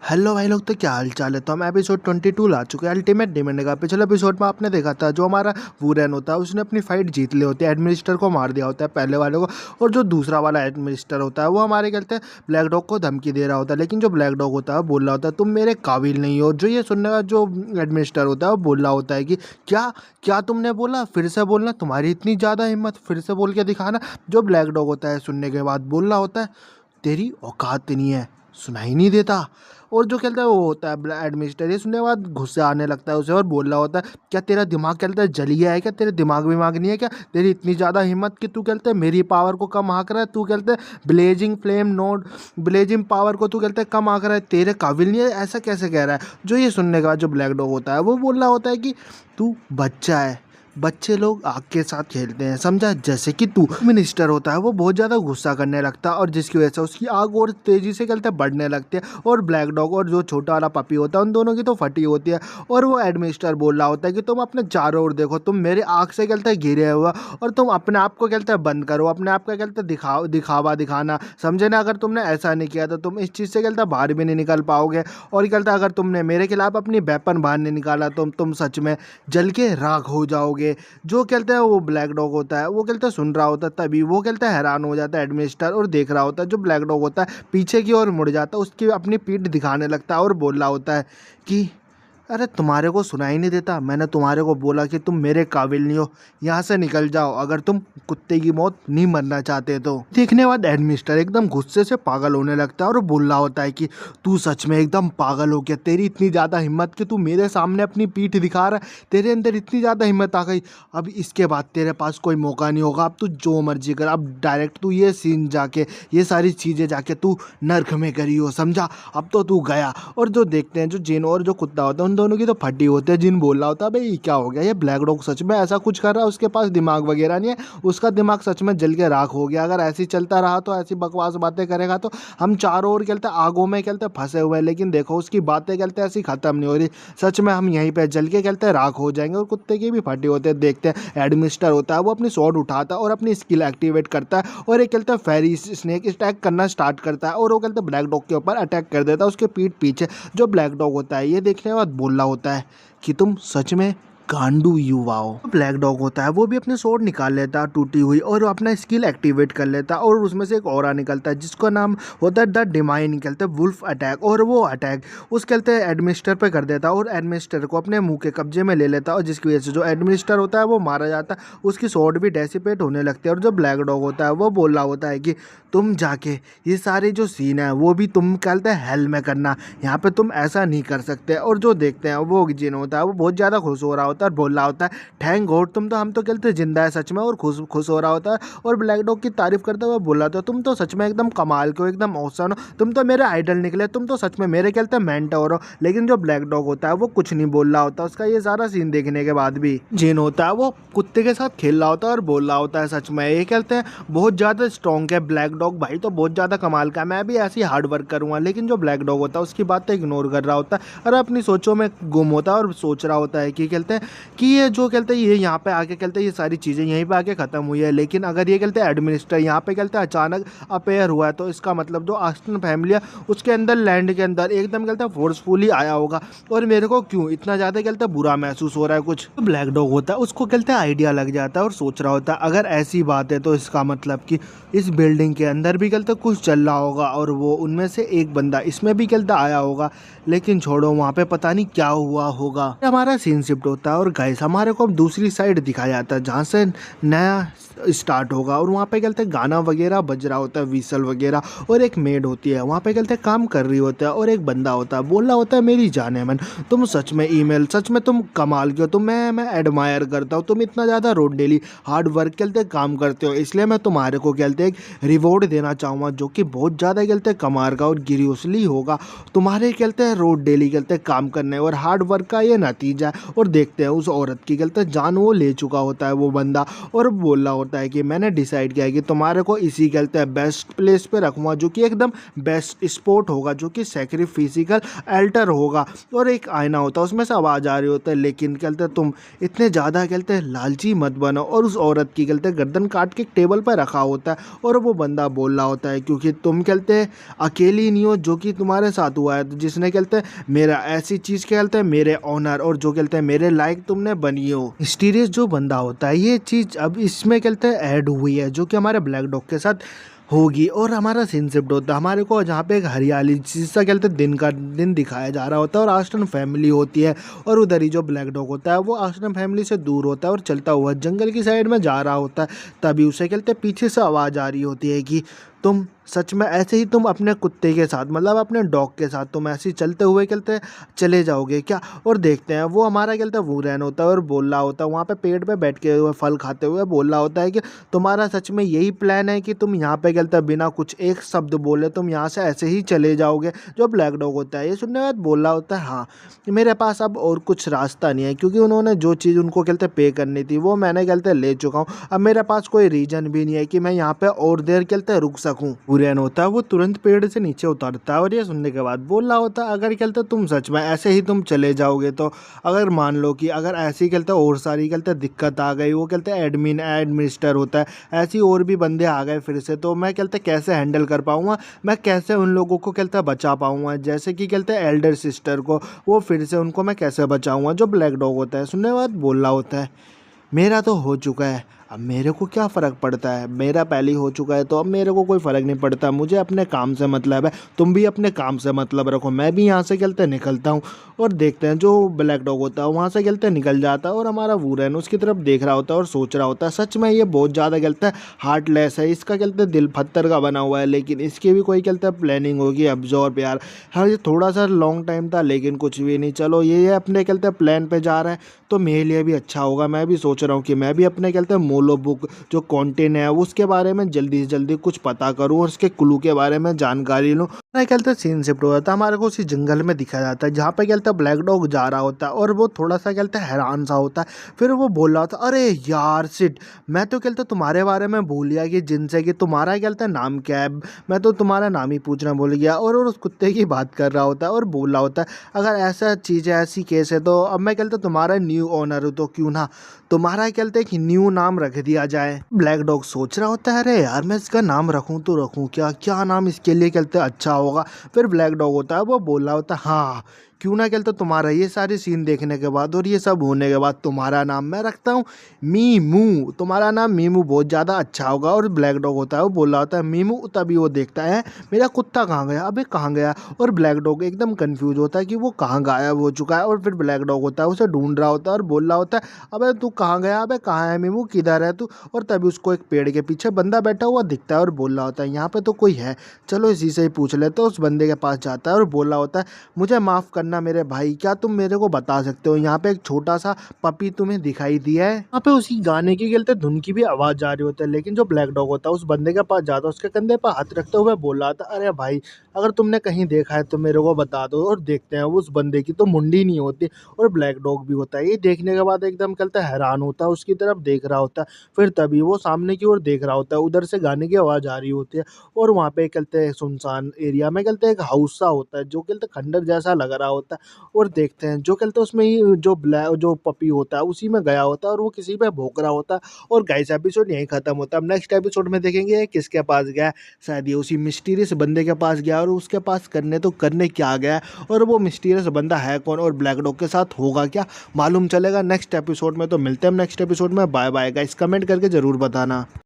Hello भाई लोग, तो क्या हाल चाल है। तो हम एपिसोड 22 ला चुके हैं अल्टीमेट डिमेंड का। पिछले एपिसोड में आपने देखा था जो हमारा वुरेन होता है उसने अपनी फाइट जीत ली होती है, एडमिनिस्टर को मार दिया होता है पहले वाले को। और जो दूसरा वाला एडमिनिस्टर होता है वो हमारे कहते हैं ब्लैक डॉग को धमकी दे रहा होता है। लेकिन जो ब्लैक डॉग होता है वो बोल रहा होता है तुम मेरे काबिल नहीं हो। जो ये सुनने का जो एडमिनिस्टर होता है वो बोल रहा होता है कि क्या क्या तुमने बोला, फिर से बोलना, तुम्हारी इतनी ज़्यादा हिम्मत, फिर से बोल के दिखाना। जो ब्लैक डॉग होता है सुनने के बाद बोल रहा होता है तेरी औकात नहीं है, सुनाई नहीं देता। और जो कहता है वो होता है एडमिनिस्टर, ये सुनने के बाद गुस्से आने लगता है उसे और बोल रहा होता है क्या तेरा दिमाग कहता है जल गया है क्या, तेरे दिमाग विमाग नहीं है क्या, तेरी इतनी ज़्यादा हिम्मत कि तू कहते है मेरी पावर को कम आंक रहा है। तू कहते है blazing flame node blazing power को तू कहते है कम आंक रहा है, तेरे काबिल नहीं है, ऐसा कैसे कह रहा है। जो ये सुनने के बाद जो ब्लैक डॉग होता है वो बोल रहा होता है कि तू बच्चा है, बच्चे लोग आग के साथ खेलते हैं, समझा। जैसे कि तू मिनिस्टर होता है वो बहुत ज़्यादा गुस्सा करने लगता है और जिसकी वजह से उसकी आग और तेज़ी से कहते हैं बढ़ने लगती है। और ब्लैक डॉग और जो छोटा वाला पपी होता है उन दोनों की तो फटी होती है। और वो एडमिनिस्टर बोल रहा होता है कि तुम अपने चारों ओर देखो, तुम मेरे आग से कहते हैं घिरे हुआ, और तुम अपने आप को कहते हैं बंद करो, अपने आप का कहते हैं दिखावा दिखाना, समझे ना। अगर तुमने ऐसा नहीं किया तो तुम इस चीज़ से कहते हैं बाहर भी नहीं निकल पाओगे। और कहते हैं अगर तुमने मेरे खिलाफ अपनी वेपन बाहर नहीं निकाला तो तुम सच में जल के राख हो जाओगे। जो कहते हैं वो ब्लैक डॉग होता है वो कहते हैं सुन रहा होता है, तभी वो कहते हैं हैरान हो जाता है एडमिनिस्टर और देख रहा होता है। जो ब्लैक डॉग होता है पीछे की ओर मुड़ जाता है, उसकी अपनी पीठ दिखाने लगता है और बोल रहा होता है कि अरे तुम्हारे को सुनाई नहीं देता, मैंने तुम्हारे को बोला कि तुम मेरे काबिल नहीं हो, यहाँ से निकल जाओ अगर तुम कुत्ते की मौत नहीं मरना चाहते तो। देखने बाद एडमिनिस्टर एकदम गुस्से से पागल होने लगता है और बोल रहा होता है कि तू सच में एकदम पागल हो गया, तेरी इतनी ज़्यादा हिम्मत कि तू मेरे सामने अपनी पीठ दिखा रहा है, तेरे अंदर इतनी ज़्यादा हिम्मत आ गई। अब इसके बाद तेरे पास कोई मौका नहीं होगा, अब तू जो मर्जी कर, अब डायरेक्ट तू ये सीन जाके ये सारी चीज़ें जाके तू नर्क में करी हो, समझा। अब तो तू गया। और जो देखते हैं जो जिन और जो कुत्ता होता है उन दोनों की तो फटी होती है। जिन बोल रहा होता है भाई क्या हो गया, ये ब्लैक डॉग सच में ऐसा कुछ कर रहा है, उसके पास दिमाग वगैरह नहीं है, उसका दिमाग सच में जल के राख हो गया। अगर ऐसे ही चलता रहा तो ऐसी बकवास बातें करेगा तो हम चारों ओर कहते हैं आगों में कहते हैं फंसे हुए हैं। लेकिन देखो उसकी बातें कहते हैं ऐसी खत्म नहीं हो रही, सच में हम यहीं पे जल के कहते हैं राख हो जाएंगे। और कुत्ते की भी फटी होते हैं। देखते हैं एडमिनिस्टर होता है वो अपनी स्वॉर्ड उठाता है और अपनी स्किल एक्टिवेट करता है और एक कहते हैं फेरी स्नेक अटैक करना स्टार्ट करता है और वो कहते हैं ब्लैक डॉग के ऊपर अटैक कर देता है उसके पीठ पीछे। जो ब्लैक डॉग होता है ये देखने के बाद बोल रहा होता है कि तुम सच में गांडू युवा हो। ब्लैक डॉग होता है वो भी अपनी स्वॉर्ड निकाल लेता है टूटी हुई और अपना स्किल एक्टिवेट कर लेता है और उसमें से एक ऑरा निकलता है जिसका नाम होता है द डिमाइन, निकलता है वुल्फ अटैक। और वो अटैक उस कहते हैं एडमिनिस्टर पे कर देता है और एडमिनिस्टर को अपने मुंह के कब्जे में ले लेता है और जिसकी वजह से जो एडमिनिस्टर होता है वो मारा जाता है, उसकी स्वॉर्ड भी डेसिपेट होने लगती है। और जो ब्लैक डॉग होता है वो बोल रहा होता है कि तुम जाके ये सारे जो सीन है वो भी तुम कहते हैं हेल में करना, यहाँ पे तुम ऐसा नहीं कर सकते। और जो देखते हैं वो जिन होता है वो बहुत ज़्यादा खुश हो रहा होता है और बोल रहा होता है थैंक गॉड तुम तो, हम तो कहते हैं जिंदा है सच में। और खुश खुश हो रहा होता है और ब्लैक डॉग की तारीफ करते हुए बोल रहा था तुम तो सच में एकदम कमाल के हो, एकदम औसम हो, तुम तो मेरे आइडल निकले, तुम तो सच में मेरे कहते हैं मेंटोर हो। लेकिन जो ब्लैक डॉग होता है वो कुछ नहीं बोल रहा होता। उसका ये सारा सीन देखने के बाद भी जिन होता है वो कुत्ते के साथ खेल रहा होता है और बोल रहा होता है सच में ये कहते हैं बहुत ज़्यादा स्ट्रॉन्ग है ब्लैक डॉग, भाई तो बहुत ज़्यादा कमाल का, मैं भी ऐसे ही हार्ड वर्क करूँगा। लेकिन जो ब्लैक डॉग होता है उसकी बातें इग्नोर कर रहा होता है और अपनी सोचों में गुम होता है और सोच रहा होता है कि कहते हैं कि ये जो कहते हैं ये यहाँ पे आके कहते हैं ये सारी चीज़ें यहीं पे आके ख़त्म हुई है। लेकिन अगर ये कहते हैं एडमिनिस्टर यहाँ पे कहते हैं अचानक अपेयर हुआ है तो इसका मतलब जो आस्टन फैमिली है उसके अंदर लैंड के अंदर एकदम कहते हैं फोर्सफुली आया होगा और मेरे को क्यों इतना ज़्यादा कहते हैं बुरा महसूस हो रहा है कुछ। तो ब्लैक डॉग होता है उसको कहते हैं आइडिया लग जाता है और सोच रहा होता है अगर ऐसी बात है तो इसका मतलब कि इस बिल्डिंग के अंदर भी कहते कुछ चल रहा होगा और वो उनमें से एक बंदा इसमें भी कहते आया होगा। लेकिन छोड़ो वहाँ पे पता नहीं क्या हुआ होगा। हमारा सीन शिफ्ट होता है और गाइस हमारे को अब दूसरी साइड दिखाया जाता है जहाँ से नया स्टार्ट होगा और वहाँ पे कहते हैं गाना वगैरह बज रहा होता है, विसल वगैरह, और एक मेड होती है वहाँ पे कहते हैं काम कर रही होता है और एक बंदा होता है बोल रहा होता है मेरी जान है मन, तुम सच में ईमेल, सच में तुम कमाल के हो, तुम मैं एडमायर करता हूँ, तुम इतना ज़्यादा रोड डेली हार्ड वर्क कहते काम करते हो, इसलिए मैं तुम्हारे को कहते एक रिवॉर्ड देना चाहूँगा जो कि बहुत ज़्यादा कहते कमाल का और गिरियसली होगा। तुम्हारे कहते हैं रोड डेली कहते काम करने और हार्ड वर्क का ये नतीजा है। और देखते हैं उस औरत की गलत जान वो ले चुका होता है वो बंदा, और बोल रहा होता है कि मैंने डिसाइड किया है कि तुम्हारे को इसी गलत बेस्ट प्लेस पे रखूँगा, जो कि एकदम बेस्ट स्पॉट होगा, जो कि सेक्रीफिशियल अल्टर होगा। और एक आईना होता है उसमें से आवाज़ आ रही होता है, लेकिन कहते तुम इतने ज़्यादा कहते लालची मत बनो। और उस औरत की कहते गर्दन काट के एक टेबल पर रखा होता है, और वो बंदा बोल रहा होता है क्योंकि तुम कहते अकेली नहीं हो जो कि तुम्हारे साथ हुआ है, तो जिसने कहते मेरा ऐसी चीज़ कहते हैं मेरे ऑनर और जो कहते हैं मेरे लायक तुमने बनी हो। मिस्टीरियस जो बंदा होता है ये चीज़ अब इसमें कहते हैं ऐड हुई है, जो कि हमारे ब्लैक डॉग के साथ होगी। और हमारा सीन शिफ्ट होता है हमारे को जहाँ पे एक हरियाली जिसका कहते हैं दिन दिखाया जा रहा होता है, और आश्रम फैमिली होती है, और उधर ही जो ब्लैक डॉग होता है वो आश्रम फैमिली से दूर होता है और चलता हुआ जंगल की साइड में जा रहा होता है। तभी उसे कहते हैं पीछे से आवाज़ आ रही होती है कि तुम सच में ऐसे ही तुम अपने कुत्ते के साथ मतलब अपने डॉग के साथ तुम ऐसे ही चलते हुए कहते चले जाओगे क्या। और देखते हैं वो हमारा कहते हैं वुरेन होता है और बोल रहा होता है वहाँ पे पेड़ पे बैठ के हुए फल खाते हुए बोल रहा होता है कि तुम्हारा सच में यही प्लान है कि तुम यहाँ पे कहते हैं बिना कुछ एक शब्द बोले तुम यहाँ से ऐसे ही चले जाओगे। जो ब्लैक डॉग होता है ये सुनने के बाद बोल रहा होता है हाँ मेरे पास अब और कुछ रास्ता नहीं है, क्योंकि उन्होंने जो चीज़ उनको कहते पे करनी थी वो मैंने कहते ले चुका हूँ। अब मेरे पास कोई रीज़न भी नहीं है कि मैं यहाँ पे और देर कहते रुक सकूँ। वुरेन होता है वो तुरंत पेड़ से नीचे उतरता है और ये सुनने के बाद बोल रहा होता है अगर कहते तुम सच में ऐसे ही तुम चले जाओगे तो अगर मान लो कि अगर ऐसी कहते और सारी कहते दिक्कत आ गई, वो कहते एडमिनिस्टर होता है ऐसी और भी बंदे आ गए फिर से, तो मैं कहते कैसे हैंडल कर पाऊँगा, मैं कैसे उन लोगों को कहते बचा पाऊँगा, जैसे कि कहते एल्डर सिस्टर को वो फिर से उनको मैं कैसे बचाऊँगा। जो ब्लैक डॉग होता है सुनने के बाद बोल रहा होता है मेरा तो हो चुका है, अब मेरे को क्या फ़र्क पड़ता है, मेरा पहले ही हो चुका है तो अब मेरे को कोई फ़र्क नहीं पड़ता, मुझे अपने काम से मतलब है, तुम भी अपने काम से मतलब रखो, मैं भी यहाँ से कहते निकलता हूँ। और देखते हैं जो ब्लैक डॉग होता है वहाँ से कहते निकल जाता है और हमारा वुरेन उसकी तरफ देख रहा होता है और सोच रहा होता है सच में ये बहुत ज़्यादा कहते हैं हार्टलेस है, इसका कहते दिल पत्थर का बना हुआ है, लेकिन इसकी भी कोई कहते हैं प्लानिंग होगी अब्जॉर्ब यार। हाँ ये थोड़ा सा लॉन्ग टाइम था लेकिन कुछ भी नहीं, चलो ये अपने कहते हैं प्लान पे जा रहा है तो मेरे लिए भी अच्छा होगा। मैं भी सोच रहा हूँ कि मैं भी अपने कहते हैं मोलो बुक जो कंटेंट है उसके बारे में जल्दी से जल्दी कुछ पता करूँ और उसके क्लू के बारे में जानकारी लूँ। मैं कहते हैं सीन शिफ्ट हो जाता है हमारे को उसी जंगल में दिखाया जाता है जहाँ पे कहते हैं ब्लैक डॉग जा रहा होता है और वो थोड़ा सा कहते हैं हैरान सा होता है। फिर वो बोल रहा होता है अरे यार सिट, मैं तो कहते तुम्हारे बारे में भूल गया कि जिनसे कि तुम्हारा कहते हैं नाम क्या है, मैं तो तुम्हारा नाम ही पूछना भूल गया। और उस कुत्ते की बात कर रहा होता है और बोल रहा होता है अगर ऐसा चीज़ है ऐसी केस है तो अब मैं कहते तुम्हारा न्यू ओनर हूँ तो क्यों ना तुम्हारा कहते हैं कि न्यू नाम रख दिया जाए। ब्लैक डॉग सोच रहा होता है अरे यार मैं इसका नाम रखूं तो रखूं क्या, क्या नाम इसके लिए कहते हैं अच्छा होगा। फिर ब्लैक डॉग होता है वो बोल रहा होता है हाँ क्यों ना कहते तुम्हारा ये सारी सीन देखने के बाद और ये सब होने के बाद तुम्हारा नाम मैं रखता हूँ मीमू, तुम्हारा नाम मीमू बहुत ज़्यादा अच्छा होगा। और ब्लैक डॉग होता है वो बोल रहा होता है मीमू, तभी वो देखता है मेरा कुत्ता कहाँ गया, अबे कहाँ गया। और ब्लैक डॉग एकदम कंफ्यूज होता है कि वो कहाँ गायब हो चुका है। और फिर ब्लैक डॉग होता है उसे ढूंढ रहा होता है और बोल रहा होता है अबे तू कहाँ गया, अबे कहाँ है मीमू, किधर है तू। और तभी उसको एक पेड़ के पीछे बंदा बैठा हुआ दिखता है और बोल रहा होता है यहाँ पे तो कोई है, चलो इसी से ही पूछ लेते। तो उस बंदे के पास जाता है और बोल रहा होता है मुझे माफ़ करना मेरे भाई, क्या तुम मेरे को बता सकते हो यहाँ पे एक छोटा सा पपी तुम्हें दिखाई दिया है। यहाँ पे उसी गाने की गलते धुन की भी आवाज़ आ रही होती है, लेकिन जो ब्लैक डॉग होता है उस बंदे के पास जाता है उसके कंधे पर हाथ रखते हुए बोल रहा था अरे भाई अगर तुमने कहीं देखा है तो मेरे को बता दो। और देखते हैं उस बंदे की तो मुंडी नहीं होती और ब्लैक डॉग भी होता है। ये देखने के बाद एकदम कहता है हैरान होता है, उसकी तरफ देख रहा होता है। फिर तभी वो सामने की ओर देख रहा होता है, उधर से गाने की आवाज़ आ रही होती है और वहाँ पे कहते हैं सुनसान एरिया में कहते हैं एक हाउस सा होता है जो कहते खंडर जैसा लग रहा होता है। और देखते हैं जो कहते हैं उसमें ही जो पपी होता है उसी में गया होता है और वो किसी पे भौंक रहा होता है। और गाइस एपिसोड यहीं खत्म होता है। अब नेक्स्ट एपिसोड में देखेंगे किसके पास गया, शायद ये उसी मिस्टीरियस बंदे के पास गया और उसके पास करने क्या गया और वो मिस्टीरियस बंदा है कौन और ब्लैक डॉग के साथ होगा क्या, मालूम चलेगा नेक्स्ट एपिसोड में। तो मिलते हैं हम नेक्स्ट एपिसोड में, बाय बाय गाइस, कमेंट करके ज़रूर बताना।